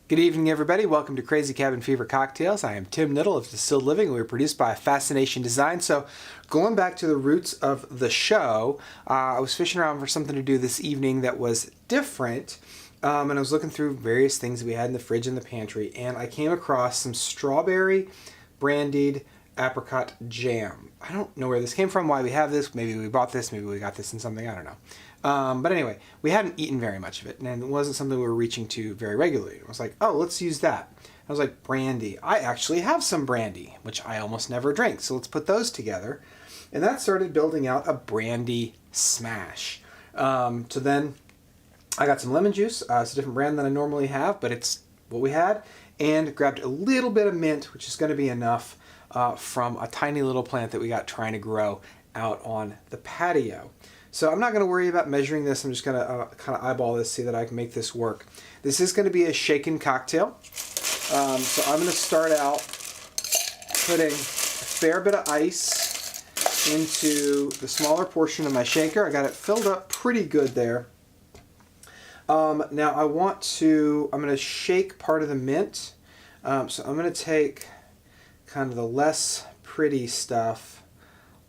Good evening, everybody. Welcome to Crazy Cabin Fever Cocktails. I am Tim Niddle of Distilled Living. We were produced by Fascination Design. So, going back to the roots of the show, I was fishing around for something to do this evening that was different. And I was looking through various things we had in the fridge and the pantry, and I came across some strawberry brandied apricot jam. I don't know where this came from, why we have this. Maybe we bought this, maybe we got this in something, I don't know. But anyway, we hadn't eaten very much of it, and it wasn't something we were reaching to very regularly. I was like, oh, let's use that. I was like, brandy. I actually have some brandy, which I almost never drink, so let's put those together. And that started building out a brandy smash. So then I got some lemon juice. It's a different brand than I normally have, but it's what we had. And grabbed a little bit of mint, which is going to be enough from a tiny little plant that we got trying to grow out on the patio. So I'm not going to worry about measuring this. I'm just going to kind of eyeball this, see that I can make this work. This is going to be a shaken cocktail. So I'm going to start out putting a fair bit of ice into the smaller portion of my shaker. I got it filled up pretty good there. Now I'm going to shake part of the mint. So I'm going to take kind of the less pretty stuff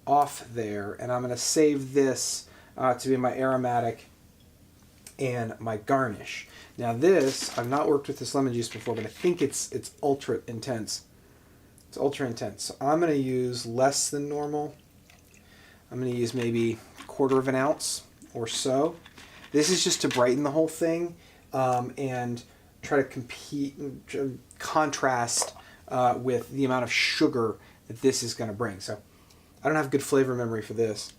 off there, and I'm going to save this to be my aromatic and my garnish. Now this, I've not worked with this lemon juice before, but I think it's ultra intense. It's ultra intense. So I'm going to use less than normal. I'm going to use maybe 1/4 of an ounce or so. This is just to brighten the whole thing and try to contrast with the amount of sugar that this is going to bring. So I don't have good flavor memory for this.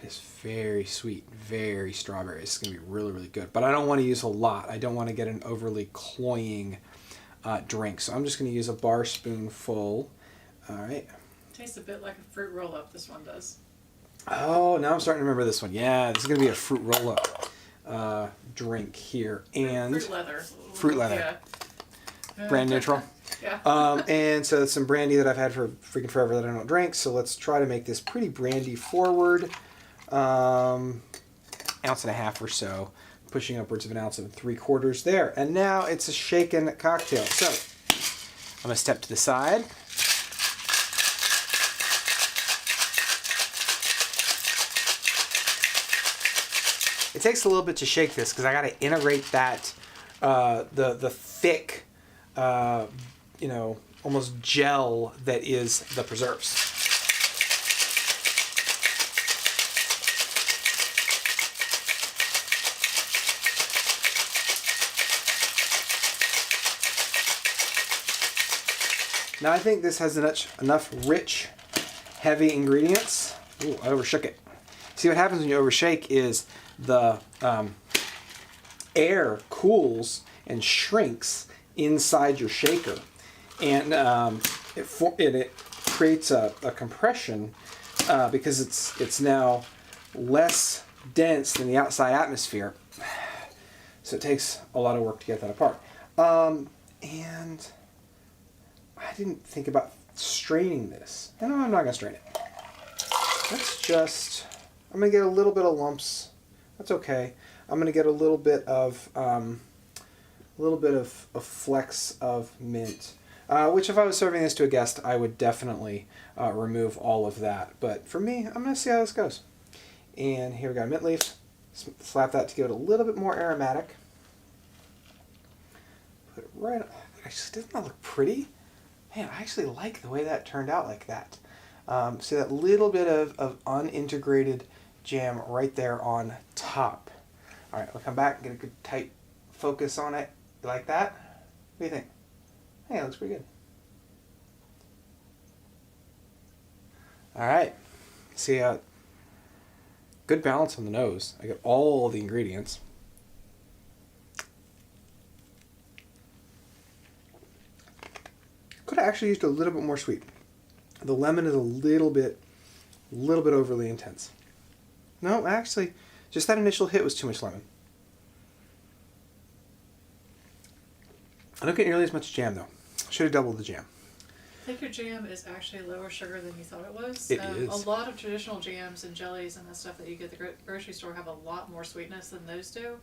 It is very sweet, very strawberry. It's going to be really, really good. But I don't want to use a lot. I don't want to get an overly cloying drink. So I'm just going to use a bar spoonful. All right. Tastes a bit like a fruit roll-up, this one does. Oh, now I'm starting to remember this one. Yeah, this is going to be a fruit roll-up drink here. And fruit leather. Fruit leather. Yeah. Brand neutral. Yeah. And so some brandy that I've had for freaking forever that I don't drink. So let's try to make this pretty brandy forward. 1.5 ounces or so, pushing upwards of 1 3/4 ounces there. And now it's a shaken cocktail. So I'm going to step to the side. It takes a little bit to shake this because I got to integrate that, the thick, almost gel that is the preserves. Now I think this has enough rich, heavy ingredients. Ooh, I overshook it. See what happens when you overshake is the air cools and shrinks inside your shaker, and it creates a compression because it's now less dense than the outside atmosphere. So it takes a lot of work to get that apart. And I didn't think about straining this. No, I'm not going to strain it. I'm going to get a little bit of lumps. That's okay. I'm going to get a little bit of flecks of mint, which if I was serving this to a guest, I would definitely remove all of that. But for me, I'm going to see how this goes. And here we got a mint leaf. Slap that to give it a little bit more aromatic. Put it right on. Actually, doesn't that look pretty? Man, I actually like the way that turned out like that. See that little bit of unintegrated jam right there on top. All right, we'll come back and get a good tight focus on it. You like that? What do you think? Hey, it looks pretty good. All right. See, good balance on the nose. I got all the ingredients. Could have actually used a little bit more sweet. The lemon is a little bit overly intense. No, actually, just that initial hit was too much lemon. I don't get nearly as much jam, though. Should have doubled the jam. I think your jam is actually lower sugar than you thought it was. It is. A lot of traditional jams and jellies and that stuff that you get at the grocery store have a lot more sweetness than those do.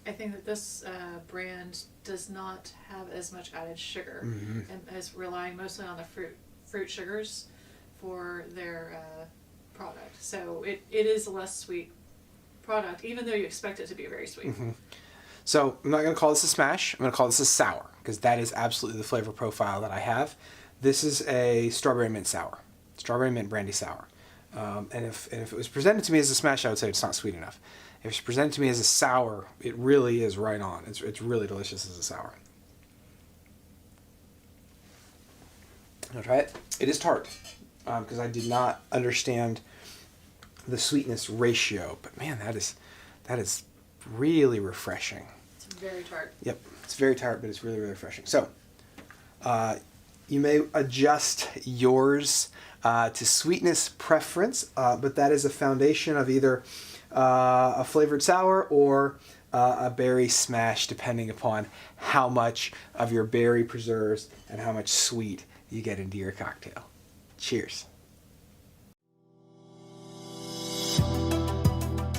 I think that this brand does not have as much added sugar, and is relying mostly on the fruit sugars for their product. So it is a less sweet product, even though you expect it to be very sweet. So I'm not going to call this a smash. I'm going to call this a sour, because that is absolutely the flavor profile that I have. This is a strawberry mint sour, strawberry mint brandy sour. And if it was presented to me as a smash, I would say it's not sweet enough. If it's presented to me as a sour, it really is right on. It's really delicious as a sour. I'll try it. It is tart, because I did not understand the sweetness ratio. But man, that is really refreshing. It's very tart. Yep, it's very tart, but it's really, really refreshing. So, you may adjust yours to sweetness preference, but that is a foundation of either a flavored sour or a berry smash, depending upon how much of your berry preserves and how much sweet you get into your cocktail. Cheers.